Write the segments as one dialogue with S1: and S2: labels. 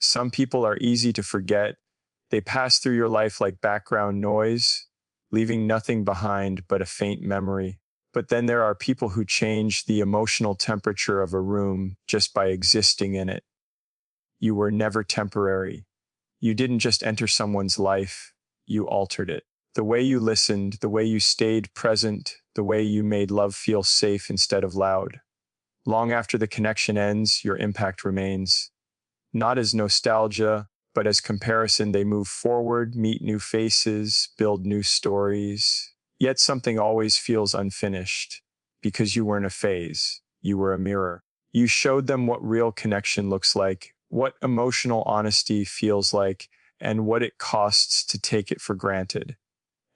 S1: Some people are easy to forget. They pass through your life like background noise, leaving nothing behind but a faint memory. But then there are people who change the emotional temperature of a room just by existing in it. You were never temporary. You didn't just enter someone's life, you altered it. The way you listened, the way you stayed present, the way you made love feel safe instead of loud. Long after the connection ends, your impact remains. Not as nostalgia, but as comparison. They move forward, meet new faces, build new stories. Yet something always feels unfinished, because you weren't a phase, you were a mirror. You showed them what real connection looks like, what emotional honesty feels like, and what it costs to take it for granted.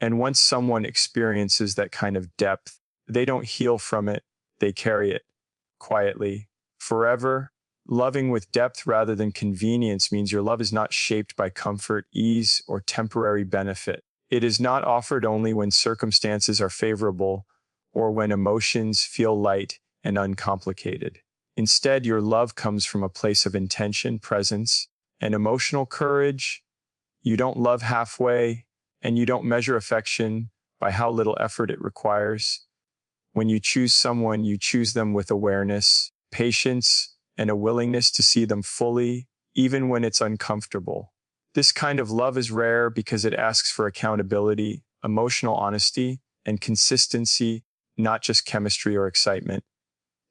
S1: And once someone experiences that kind of depth, they don't heal from it, they carry it quietly, forever. Loving with depth rather than convenience means your love is not shaped by comfort, ease, or temporary benefit. It is not offered only when circumstances are favorable or when emotions feel light and uncomplicated. Instead, your love comes from a place of intention, presence, and emotional courage. You don't love halfway, and you don't measure affection by how little effort it requires. When you choose someone, you choose them with awareness, patience, and a willingness to see them fully, even when it's uncomfortable. This kind of love is rare because it asks for accountability, emotional honesty, and consistency, not just chemistry or excitement.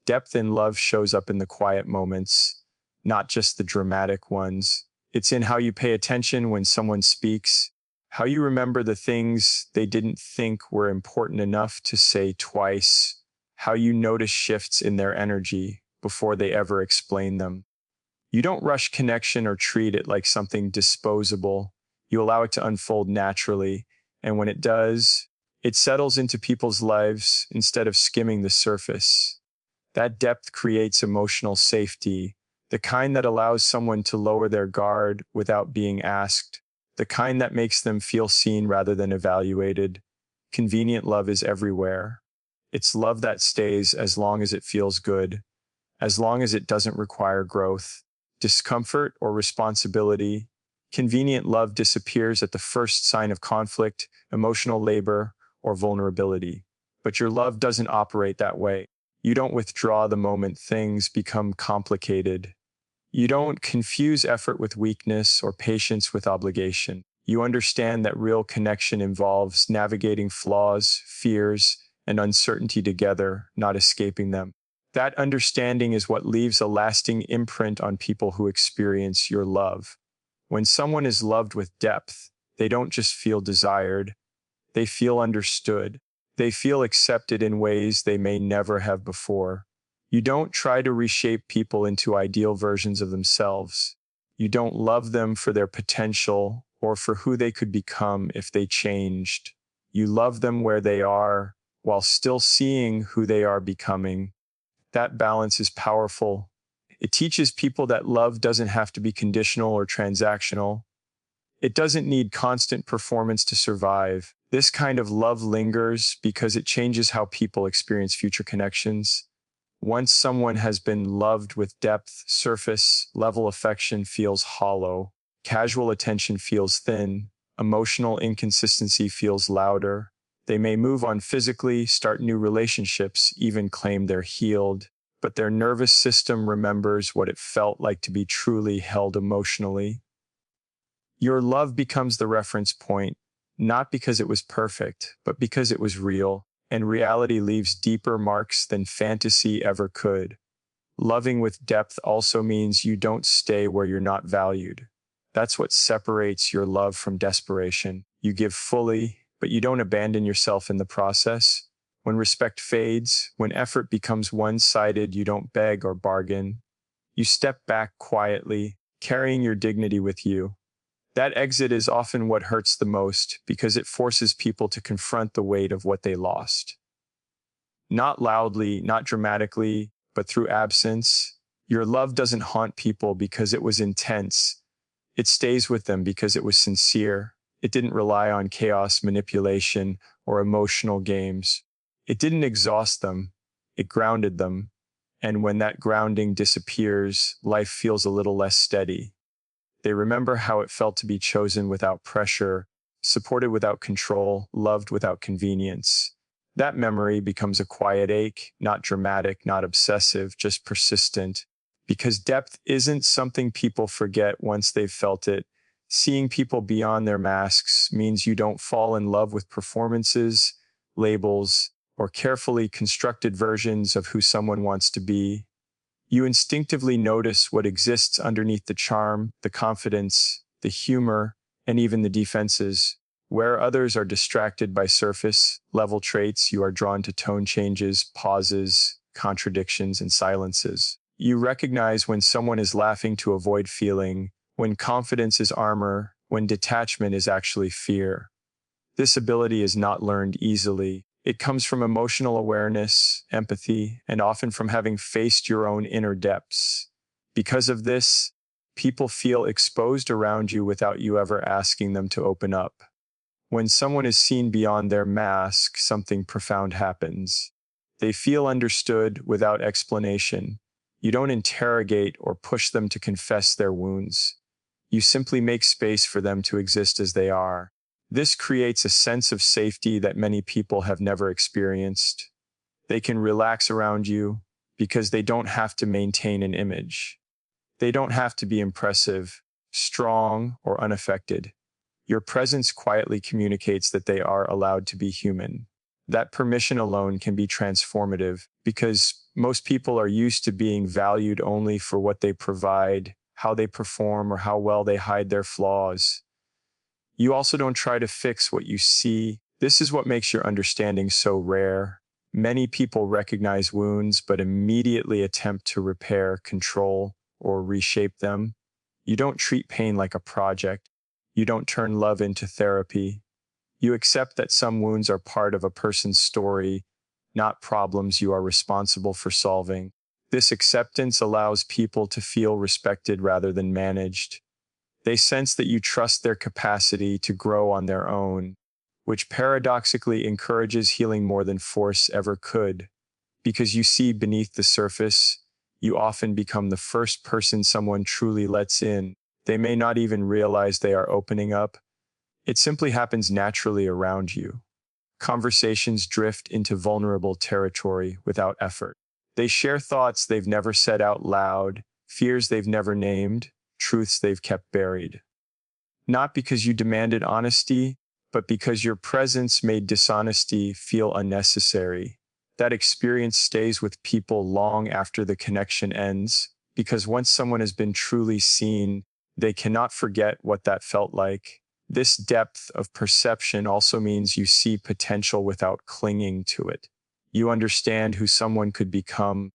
S1: Depth in love shows up in the quiet moments, not just the dramatic ones. It's in how you pay attention when someone speaks, how you remember the things they didn't think were important enough to say twice, how you notice shifts in their energy before they ever explain them. You don't rush connection or treat it like something disposable. You allow it to unfold naturally, and when it does, it settles into people's lives instead of skimming the surface. That depth creates emotional safety, the kind that allows someone to lower their guard without being asked, the kind that makes them feel seen rather than evaluated. Convenient love is everywhere. It's love that stays as long as it feels good, as long as it doesn't require growth, discomfort, or responsibility. Convenient love disappears at the first sign of conflict, emotional labor, or vulnerability. But your love doesn't operate that way. You don't withdraw the moment things become complicated. You don't confuse effort with weakness or patience with obligation. You understand that real connection involves navigating flaws, fears, and uncertainty together, not escaping them. That understanding is what leaves a lasting imprint on people who experience your love. When someone is loved with depth, they don't just feel desired, they feel understood. They feel accepted in ways they may never have before. You don't try to reshape people into ideal versions of themselves. You don't love them for their potential or for who they could become if they changed. You love them where they are while still seeing who they are becoming. That balance is powerful. It teaches people that love doesn't have to be conditional or transactional. It doesn't need constant performance to survive. This kind of love lingers because it changes how people experience future connections. Once someone has been loved with depth, surface level affection feels hollow. Casual attention feels thin. Emotional inconsistency feels louder. They may move on physically, start new relationships, even claim they're healed, but their nervous system remembers what it felt like to be truly held emotionally. Your love becomes the reference point, not because it was perfect, but because it was real, and reality leaves deeper marks than fantasy ever could. Loving with depth also means you don't stay where you're not valued. That's what separates your love from desperation. You give fully, but you don't abandon yourself in the process. When respect fades, when effort becomes one-sided, you don't beg or bargain. You step back quietly, carrying your dignity with you. That exit is often what hurts the most because it forces people to confront the weight of what they lost. Not loudly, not dramatically, but through absence. Your love doesn't haunt people because it was intense. It stays with them because it was sincere. It didn't rely on chaos, manipulation, or emotional games. It didn't exhaust them. It grounded them. And when that grounding disappears, life feels a little less steady. They remember how it felt to be chosen without pressure, supported without control, loved without convenience. That memory becomes a quiet ache, not dramatic, not obsessive, just persistent. Because depth isn't something people forget once they've felt it. Seeing people beyond their masks means you don't fall in love with performances, labels, or carefully constructed versions of who someone wants to be. You instinctively notice what exists underneath the charm, the confidence, the humor, and even the defenses. Where others are distracted by surface level traits, you are drawn to tone changes, pauses, contradictions, and silences. You recognize when someone is laughing to avoid feeling, when confidence is armor, when detachment is actually fear. This ability is not learned easily. It comes from emotional awareness, empathy, and often from having faced your own inner depths. Because of this, people feel exposed around you without you ever asking them to open up. When someone is seen beyond their mask, something profound happens. They feel understood without explanation. You don't interrogate or push them to confess their wounds. You simply make space for them to exist as they are. This creates a sense of safety that many people have never experienced. They can relax around you because they don't have to maintain an image. They don't have to be impressive, strong, or unaffected. Your presence quietly communicates that they are allowed to be human. That permission alone can be transformative because most people are used to being valued only for what they provide, how they perform, or how well they hide their flaws. You also don't try to fix what you see. This is what makes your understanding so rare. Many people recognize wounds but immediately attempt to repair, control, or reshape them. You don't treat pain like a project. You don't turn love into therapy. You accept that some wounds are part of a person's story, not problems you are responsible for solving. This acceptance allows people to feel respected rather than managed. They sense that you trust their capacity to grow on their own, which paradoxically encourages healing more than force ever could. Because you see beneath the surface, you often become the first person someone truly lets in. They may not even realize they are opening up. It simply happens naturally around you. Conversations drift into vulnerable territory without effort. They share thoughts they've never said out loud, fears they've never named, truths they've kept buried. Not because you demanded honesty, but because your presence made dishonesty feel unnecessary. That experience stays with people long after the connection ends, because once someone has been truly seen, they cannot forget what that felt like. This depth of perception also means you see potential without clinging to it. You understand who someone could become,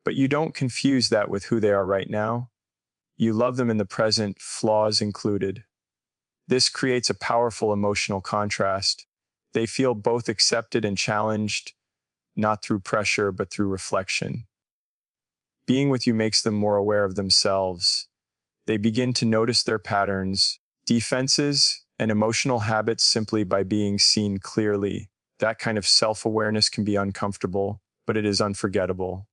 S1: but you don't confuse that with who they are right now. You love them in the present, flaws included. This creates a powerful emotional contrast. They feel both accepted and challenged, not through pressure, but through reflection. Being with you makes them more aware of themselves. They begin to notice their patterns, defenses, and emotional habits simply by being seen clearly. That kind of self-awareness can be uncomfortable, but it is unforgettable.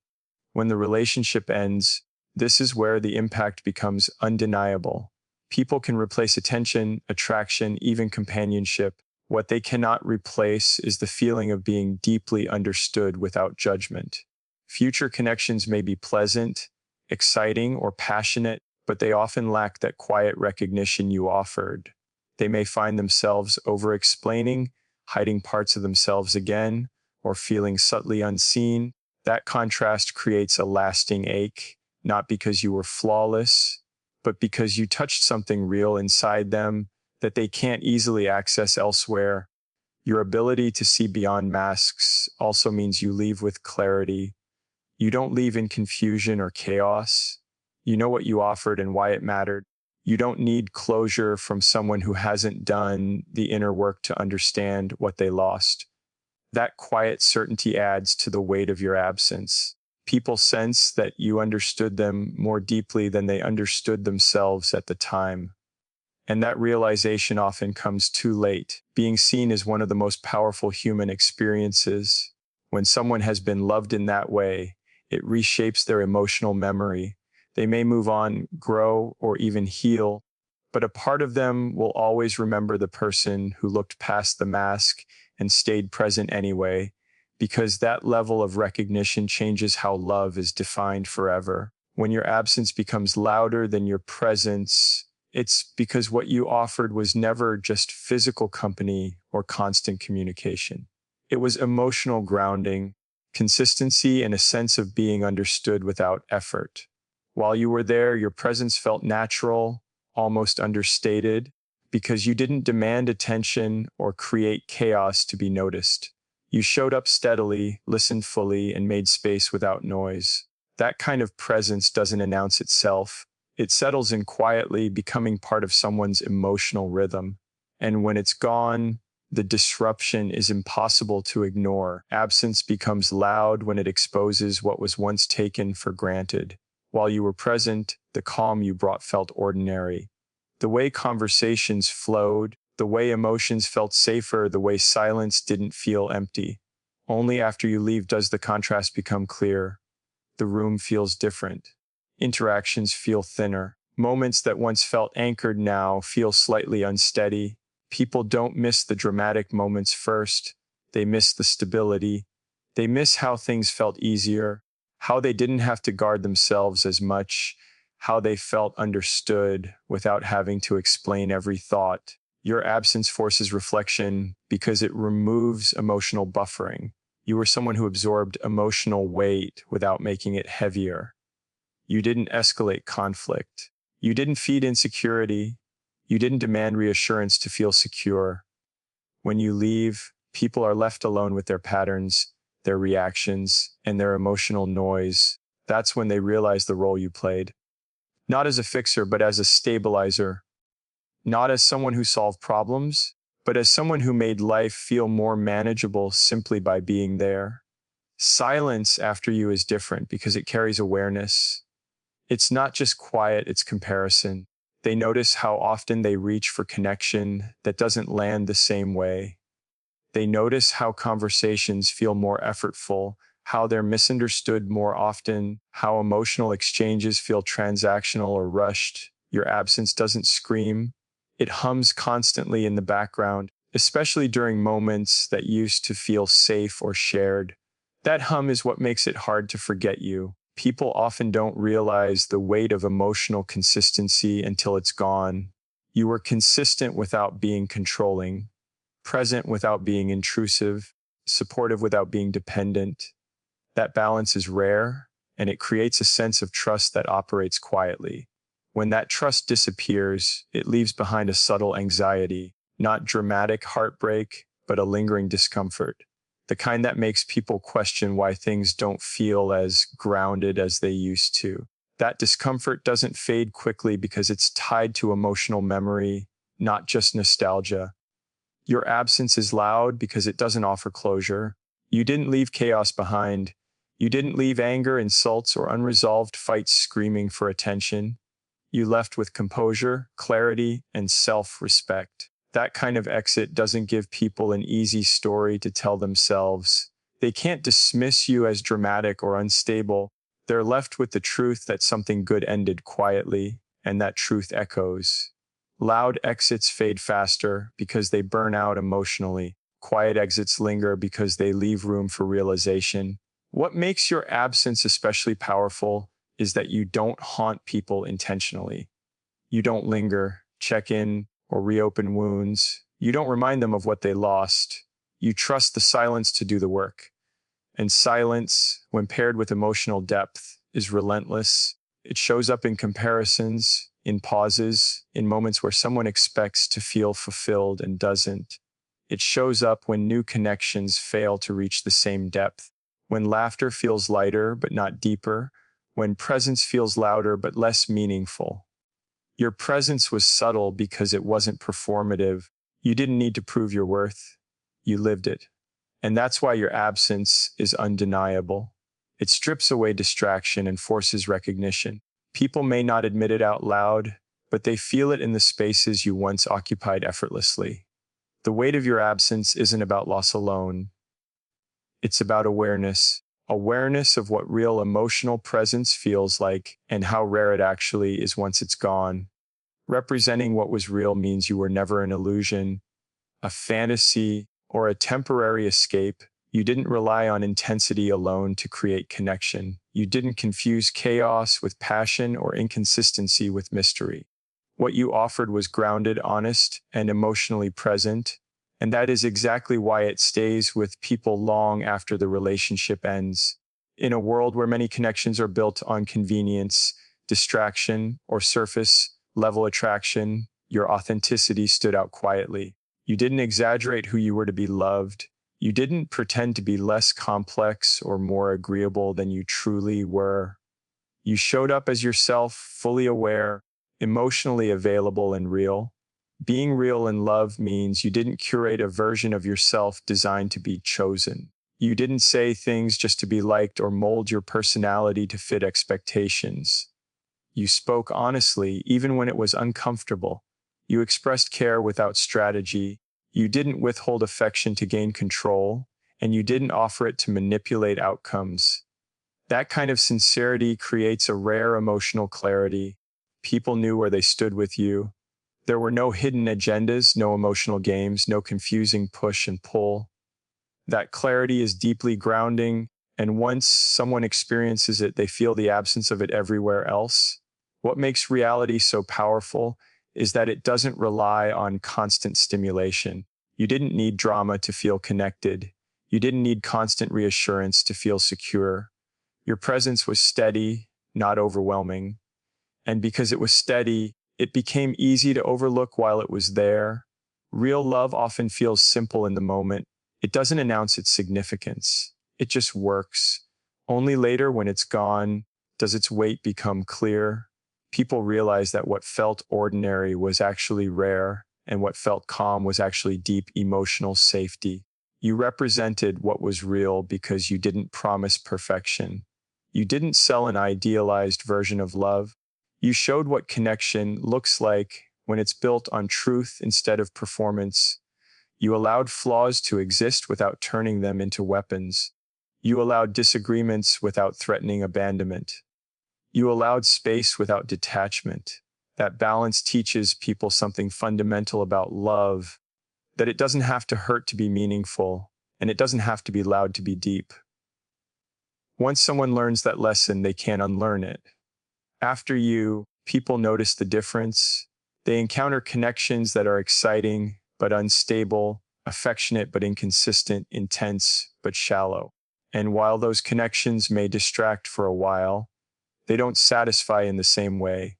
S1: When the relationship ends, this is where the impact becomes undeniable. People can replace attention, attraction, even companionship. What they cannot replace is the feeling of being deeply understood without judgment. Future connections may be pleasant, exciting, or passionate, but they often lack that quiet recognition you offered. They may find themselves over-explaining, hiding parts of themselves again, or feeling subtly unseen. That contrast creates a lasting ache, not because you were flawless, but because you touched something real inside them that they can't easily access elsewhere. Your ability to see beyond masks also means you leave with clarity. You don't leave in confusion or chaos. You know what you offered and why it mattered. You don't need closure from someone who hasn't done the inner work to understand what they lost. That quiet certainty adds to the weight of your absence. People sense that you understood them more deeply than they understood themselves at the time. And that realization often comes too late. Being seen is one of the most powerful human experiences. When someone has been loved in that way, it reshapes their emotional memory. They may move on, grow, or even heal, but a part of them will always remember the person who looked past the mask and stayed present anyway, because that level of recognition changes how love is defined forever. When your absence becomes louder than your presence, it's because what you offered was never just physical company or constant communication. It was emotional grounding, consistency, and a sense of being understood without effort. While you were there, your presence felt natural, almost understated, because you didn't demand attention or create chaos to be noticed. You showed up steadily, listened fully, and made space without noise. That kind of presence doesn't announce itself. It settles in quietly, becoming part of someone's emotional rhythm. And when it's gone, the disruption is impossible to ignore. Absence becomes loud when it exposes what was once taken for granted. While you were present, the calm you brought felt ordinary. The way conversations flowed, the way emotions felt safer, the way silence didn't feel empty. Only after you leave does the contrast become clear. The room feels different. Interactions feel thinner. Moments that once felt anchored now feel slightly unsteady. People don't miss the dramatic moments first. They miss the stability. They miss how things felt easier, how they didn't have to guard themselves as much, how they felt understood without having to explain every thought. Your absence forces reflection because it removes emotional buffering. You were someone who absorbed emotional weight without making it heavier. You didn't escalate conflict. You didn't feed insecurity. You didn't demand reassurance to feel secure. When you leave, people are left alone with their patterns, their reactions, and their emotional noise. That's when they realize the role you played. Not as a fixer, but as a stabilizer. Not as someone who solved problems, but as someone who made life feel more manageable simply by being there. Silence after you is different because it carries awareness. It's not just quiet, it's comparison. They notice how often they reach for connection that doesn't land the same way. They notice how conversations feel more effortful, how they're misunderstood more often, how emotional exchanges feel transactional or rushed. Your absence doesn't scream. It hums constantly in the background, especially during moments that used to feel safe or shared. That hum is what makes it hard to forget you. People often don't realize the weight of emotional consistency until it's gone. You were consistent without being controlling, present without being intrusive, supportive without being dependent. That balance is rare, and it creates a sense of trust that operates quietly. When that trust disappears, it leaves behind a subtle anxiety, not dramatic heartbreak, but a lingering discomfort. The kind that makes people question why things don't feel as grounded as they used to. That discomfort doesn't fade quickly because it's tied to emotional memory, not just nostalgia. Your absence is loud because it doesn't offer closure. You didn't leave chaos behind. You didn't leave anger, insults, or unresolved fights screaming for attention. You left with composure, clarity, and self-respect. That kind of exit doesn't give people an easy story to tell themselves. They can't dismiss you as dramatic or unstable. They're left with the truth that something good ended quietly, and that truth echoes. Loud exits fade faster because they burn out emotionally. Quiet exits linger because they leave room for realization. What makes your absence especially powerful is that you don't haunt people intentionally. You don't linger, check in, or reopen wounds. You don't remind them of what they lost. You trust the silence to do the work. And silence, when paired with emotional depth, is relentless. It shows up in comparisons, in pauses, in moments where someone expects to feel fulfilled and doesn't. It shows up when new connections fail to reach the same depth, when laughter feels lighter but not deeper, when presence feels louder but less meaningful. Your presence was subtle because it wasn't performative. You didn't need to prove your worth. You lived it. And that's why your absence is undeniable. It strips away distraction and forces recognition. People may not admit it out loud, but they feel it in the spaces you once occupied effortlessly. The weight of your absence isn't about loss alone. It's about awareness. Awareness of what real emotional presence feels like and how rare it actually is once it's gone. Representing what was real means you were never an illusion, a fantasy, or a temporary escape. You didn't rely on intensity alone to create connection. You didn't confuse chaos with passion or inconsistency with mystery. What you offered was grounded, honest, and emotionally present, and that is exactly why it stays with people long after the relationship ends. In a world where many connections are built on convenience, distraction, or surface level attraction, your authenticity stood out quietly. You didn't exaggerate who you were to be loved. You didn't pretend to be less complex or more agreeable than you truly were. You showed up as yourself, fully aware, emotionally available, and real. Being real in love means you didn't curate a version of yourself designed to be chosen. You didn't say things just to be liked or mold your personality to fit expectations. You spoke honestly, even when it was uncomfortable. You expressed care without strategy. You didn't withhold affection to gain control, and you didn't offer it to manipulate outcomes. That kind of sincerity creates a rare emotional clarity. People knew where they stood with you. There were no hidden agendas, no emotional games, no confusing push and pull. That clarity is deeply grounding, and once someone experiences it, they feel the absence of it everywhere else. What makes reality so powerful is that it doesn't rely on constant stimulation. You didn't need drama to feel connected. You didn't need constant reassurance to feel secure. Your presence was steady, not overwhelming. And because it was steady, it became easy to overlook while it was there. Real love often feels simple in the moment. It doesn't announce its significance. It just works. Only later, when it's gone, does its weight become clear. People realize that what felt ordinary was actually rare, and what felt calm was actually deep emotional safety. You represented what was real because you didn't promise perfection. You didn't sell an idealized version of love. You showed what connection looks like when it's built on truth instead of performance. You allowed flaws to exist without turning them into weapons. You allowed disagreements without threatening abandonment. You allowed space without detachment. That balance teaches people something fundamental about love, that it doesn't have to hurt to be meaningful, and it doesn't have to be loud to be deep. Once someone learns that lesson, they can't unlearn it. After you, people notice the difference. They encounter connections that are exciting but unstable, affectionate but inconsistent, intense but shallow. And while those connections may distract for a while, they don't satisfy in the same way.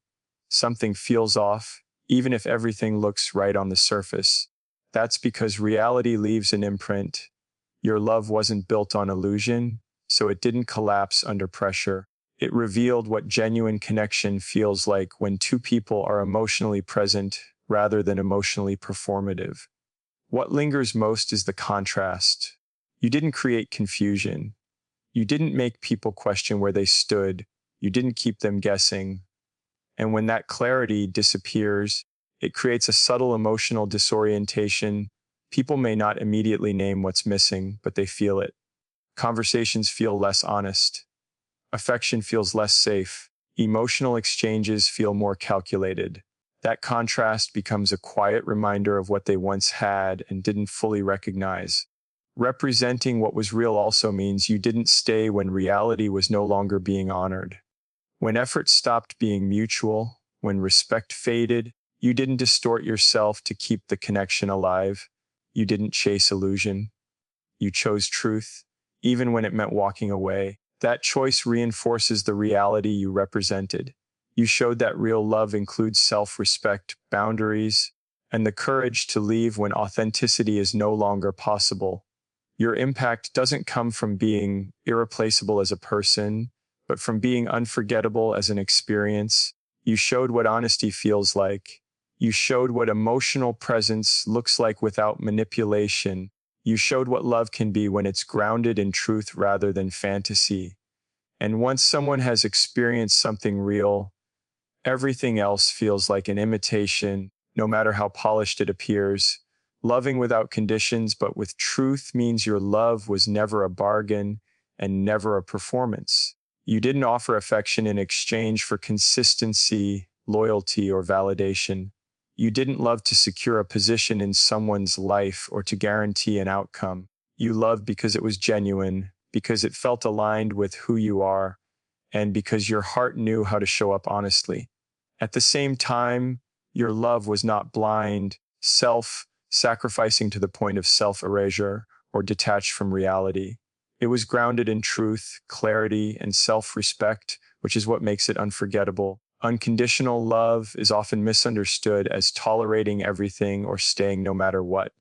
S1: Something feels off, even if everything looks right on the surface. That's because reality leaves an imprint. Your love wasn't built on illusion, so it didn't collapse under pressure. It revealed what genuine connection feels like when two people are emotionally present rather than emotionally performative. What lingers most is the contrast. You didn't create confusion. You didn't make people question where they stood. You didn't keep them guessing. And when that clarity disappears, it creates a subtle emotional disorientation. People may not immediately name what's missing, but they feel it. Conversations feel less honest. Affection feels less safe. Emotional exchanges feel more calculated. That contrast becomes a quiet reminder of what they once had and didn't fully recognize. Representing what was real also means you didn't stay when reality was no longer being honored. When effort stopped being mutual, when respect faded, you didn't distort yourself to keep the connection alive. You didn't chase illusion. You chose truth, even when it meant walking away. That choice reinforces the reality you represented. You showed that real love includes self-respect, boundaries, and the courage to leave when authenticity is no longer possible. Your impact doesn't come from being irreplaceable as a person, but from being unforgettable as an experience. You showed what honesty feels like. You showed what emotional presence looks like without manipulation. You showed what love can be when it's grounded in truth rather than fantasy. And once someone has experienced something real, everything else feels like an imitation, no matter how polished it appears. Loving without conditions, but with truth means your love was never a bargain and never a performance. You didn't offer affection in exchange for consistency, loyalty, or validation. You didn't love to secure a position in someone's life or to guarantee an outcome. You loved because it was genuine, because it felt aligned with who you are, and because your heart knew how to show up honestly. At the same time, your love was not blind, self-sacrificing to the point of self-erasure or detached from reality. It was grounded in truth, clarity, and self-respect, which is what makes it unforgettable. Unconditional love is often misunderstood as tolerating everything or staying no matter what.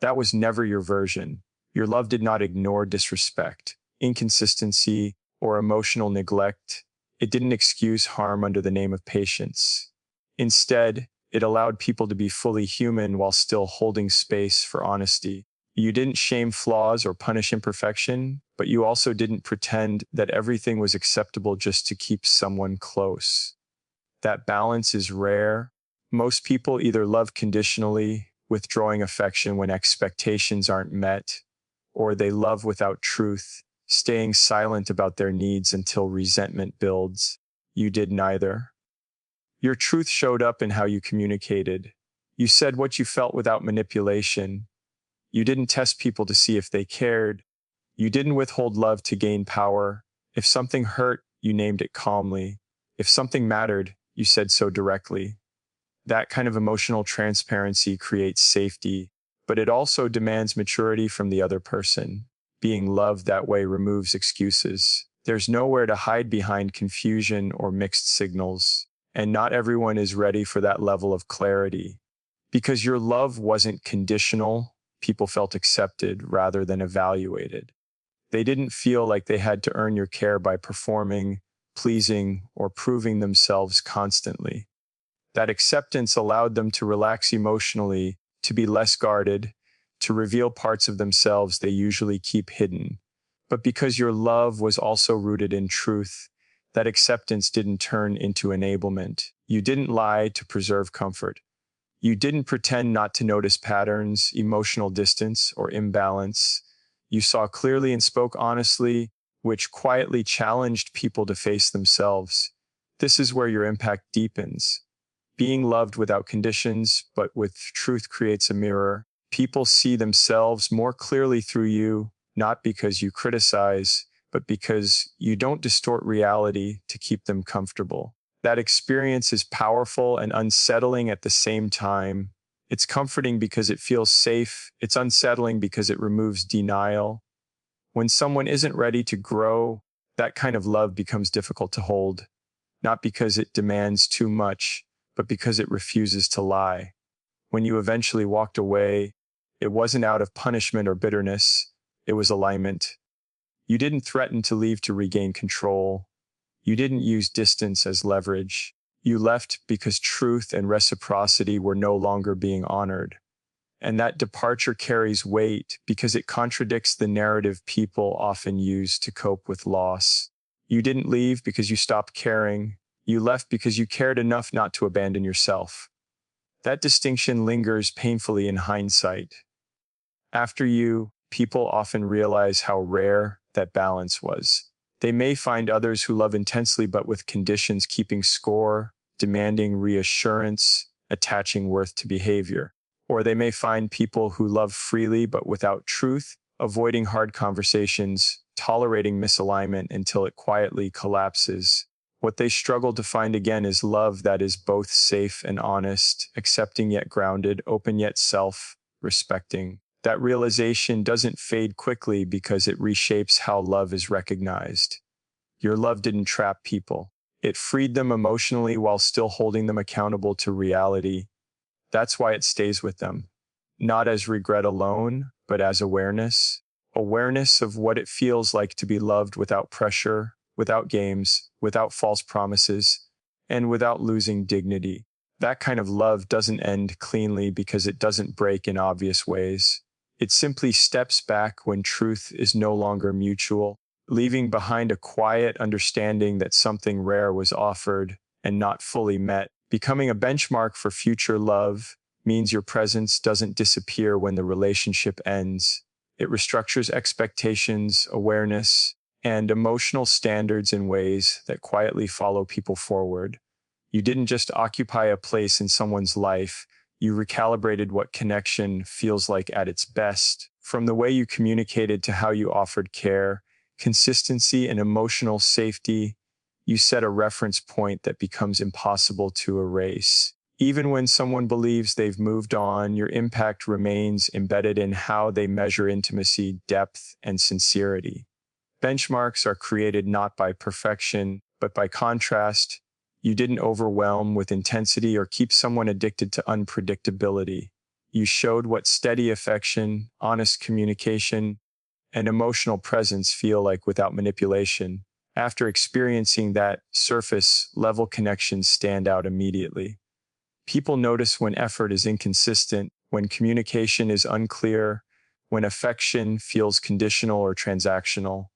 S1: That was never your version. Your love did not ignore disrespect, inconsistency, or emotional neglect. It didn't excuse harm under the name of patience. Instead, it allowed people to be fully human while still holding space for honesty. You didn't shame flaws or punish imperfection, but you also didn't pretend that everything was acceptable just to keep someone close. That balance is rare. Most people either love conditionally, withdrawing affection when expectations aren't met, or they love without truth, staying silent about their needs until resentment builds. You did neither. Your truth showed up in how you communicated. You said what you felt without manipulation. You didn't test people to see if they cared. You didn't withhold love to gain power. If something hurt, you named it calmly. If something mattered, you said so directly. That kind of emotional transparency creates safety, but it also demands maturity from the other person. Being loved that way removes excuses. There's nowhere to hide behind confusion or mixed signals, and not everyone is ready for that level of clarity. Because your love wasn't conditional, people felt accepted rather than evaluated. They didn't feel like they had to earn your care by performing, pleasing, or proving themselves constantly. That acceptance allowed them to relax emotionally, to be less guarded, to reveal parts of themselves they usually keep hidden. But because your love was also rooted in truth, that acceptance didn't turn into enablement. You didn't lie to preserve comfort. You didn't pretend not to notice patterns, emotional distance, or imbalance. You saw clearly and spoke honestly, which quietly challenged people to face themselves. This is where your impact deepens. Being loved without conditions, but with truth creates a mirror. People see themselves more clearly through you, not because you criticize, but because you don't distort reality to keep them comfortable. That experience is powerful and unsettling at the same time. It's comforting because it feels safe. It's unsettling because it removes denial. When someone isn't ready to grow, that kind of love becomes difficult to hold, not because it demands too much, but because it refuses to lie. When you eventually walked away, it wasn't out of punishment or bitterness, it was alignment. You didn't threaten to leave to regain control. You didn't use distance as leverage. You left because truth and reciprocity were no longer being honored. And that departure carries weight because it contradicts the narrative people often use to cope with loss. You didn't leave because you stopped caring. You left because you cared enough not to abandon yourself. That distinction lingers painfully in hindsight. After you, people often realize how rare that balance was. They may find others who love intensely but with conditions, keeping score, demanding reassurance, attaching worth to behavior. Or they may find people who love freely but without truth, avoiding hard conversations, tolerating misalignment until it quietly collapses. What they struggle to find again is love that is both safe and honest, accepting yet grounded, open yet self-respecting. That realization doesn't fade quickly because it reshapes how love is recognized. Your love didn't trap people. It freed them emotionally while still holding them accountable to reality. That's why it stays with them. Not as regret alone, but as awareness. Awareness of what it feels like to be loved without pressure, without games, without false promises, and without losing dignity. That kind of love doesn't end cleanly because it doesn't break in obvious ways. It simply steps back when truth is no longer mutual, leaving behind a quiet understanding that something rare was offered and not fully met. Becoming a benchmark for future love means your presence doesn't disappear when the relationship ends. It restructures expectations, awareness, and emotional standards in ways that quietly follow people forward. You didn't just occupy a place in someone's life, you recalibrated what connection feels like at its best. From the way you communicated to how you offered care, consistency, and emotional safety, you set a reference point that becomes impossible to erase. Even when someone believes they've moved on, your impact remains embedded in how they measure intimacy, depth, and sincerity. Benchmarks are created not by perfection, but by contrast. You didn't overwhelm with intensity or keep someone addicted to unpredictability. You showed what steady affection, honest communication, and emotional presence feel like without manipulation. After experiencing that, surface level connections stand out immediately. People notice when effort is inconsistent, when communication is unclear, when affection feels conditional or transactional.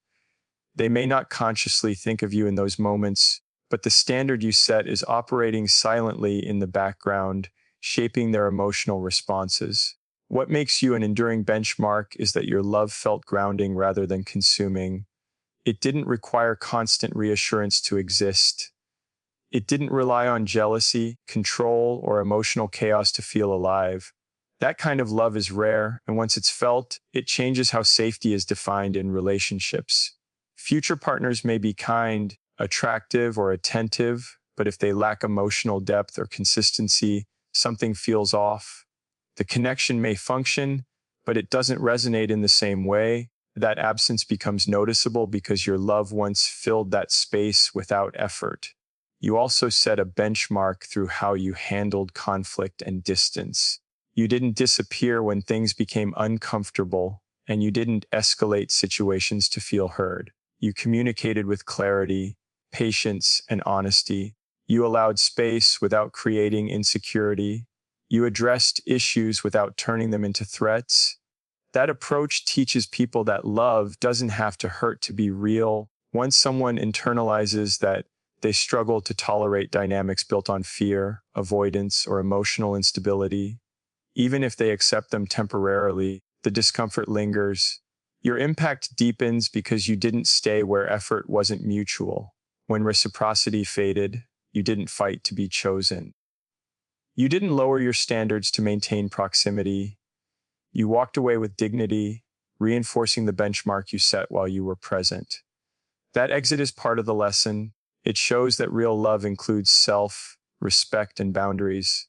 S1: They may not consciously think of you in those moments, but the standard you set is operating silently in the background, shaping their emotional responses. What makes you an enduring benchmark is that your love felt grounding rather than consuming. It didn't require constant reassurance to exist. It didn't rely on jealousy, control, or emotional chaos to feel alive. That kind of love is rare, and once it's felt, it changes how safety is defined in relationships. Future partners may be kind, attractive, or attentive, but if they lack emotional depth or consistency, something feels off. The connection may function, but it doesn't resonate in the same way. That absence becomes noticeable because your love once filled that space without effort. You also set a benchmark through how you handled conflict and distance. You didn't disappear when things became uncomfortable, and you didn't escalate situations to feel heard. You communicated with clarity, patience, and honesty. You allowed space without creating insecurity. You addressed issues without turning them into threats. That approach teaches people that love doesn't have to hurt to be real. Once someone internalizes that, they struggle to tolerate dynamics built on fear, avoidance, or emotional instability. Even if they accept them temporarily, the discomfort lingers. Your impact deepens because you didn't stay where effort wasn't mutual. When reciprocity faded, you didn't fight to be chosen. You didn't lower your standards to maintain proximity. You walked away with dignity, reinforcing the benchmark you set while you were present. That exit is part of the lesson. It shows that real love includes self, respect, and boundaries.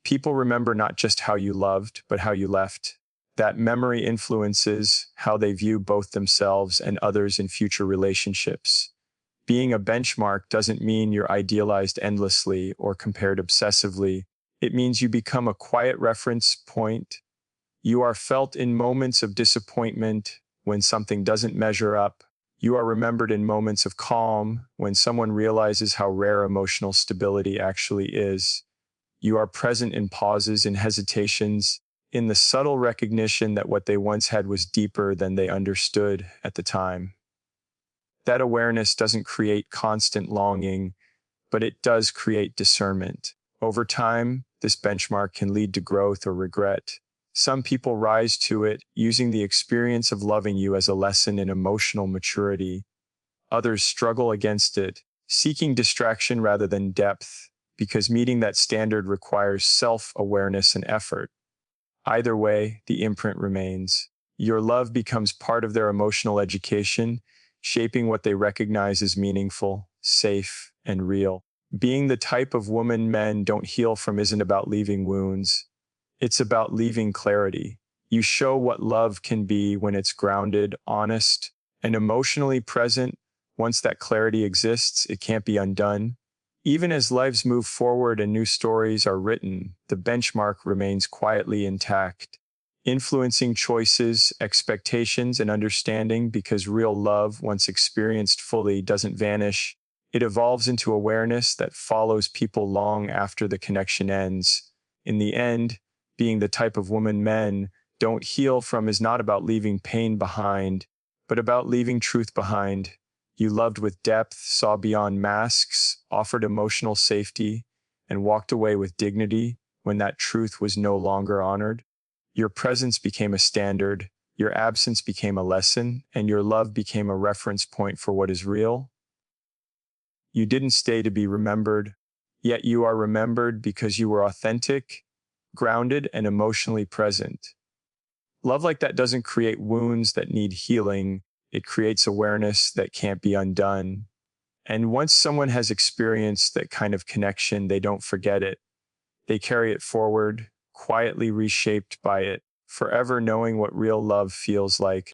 S1: People remember not just how you loved, but how you left. That memory influences how they view both themselves and others in future relationships. Being a benchmark doesn't mean you're idealized endlessly or compared obsessively. It means you become a quiet reference point. You are felt in moments of disappointment when something doesn't measure up. You are remembered in moments of calm when someone realizes how rare emotional stability actually is. You are present in pauses, in hesitations, in the subtle recognition that what they once had was deeper than they understood at the time. That awareness doesn't create constant longing, but it does create discernment. Over time, this benchmark can lead to growth or regret. Some people rise to it, using the experience of loving you as a lesson in emotional maturity. Others struggle against it, seeking distraction rather than depth, because meeting that standard requires self-awareness and effort. Either way, the imprint remains. Your love becomes part of their emotional education, shaping what they recognize as meaningful, safe, and real. Being the type of woman men don't heal from isn't about leaving wounds. It's about leaving clarity. You show what love can be when it's grounded, honest, and emotionally present. Once that clarity exists, it can't be undone. Even as lives move forward and new stories are written, the benchmark remains quietly intact, influencing choices, expectations, and understanding because real love, once experienced fully, doesn't vanish. It evolves into awareness that follows people long after the connection ends. In the end, being the type of woman men don't heal from is not about leaving pain behind, but about leaving truth behind. You loved with depth, saw beyond masks, offered emotional safety, and walked away with dignity when that truth was no longer honored. Your presence became a standard, your absence became a lesson, and your love became a reference point for what is real. You didn't stay to be remembered. yet you are remembered because you were authentic, grounded, and emotionally present. Love like that doesn't create wounds that need healing, it creates awareness that can't be undone. And once someone has experienced that kind of connection, they don't forget it. They carry it forward, quietly reshaped by it, forever knowing what real love feels like.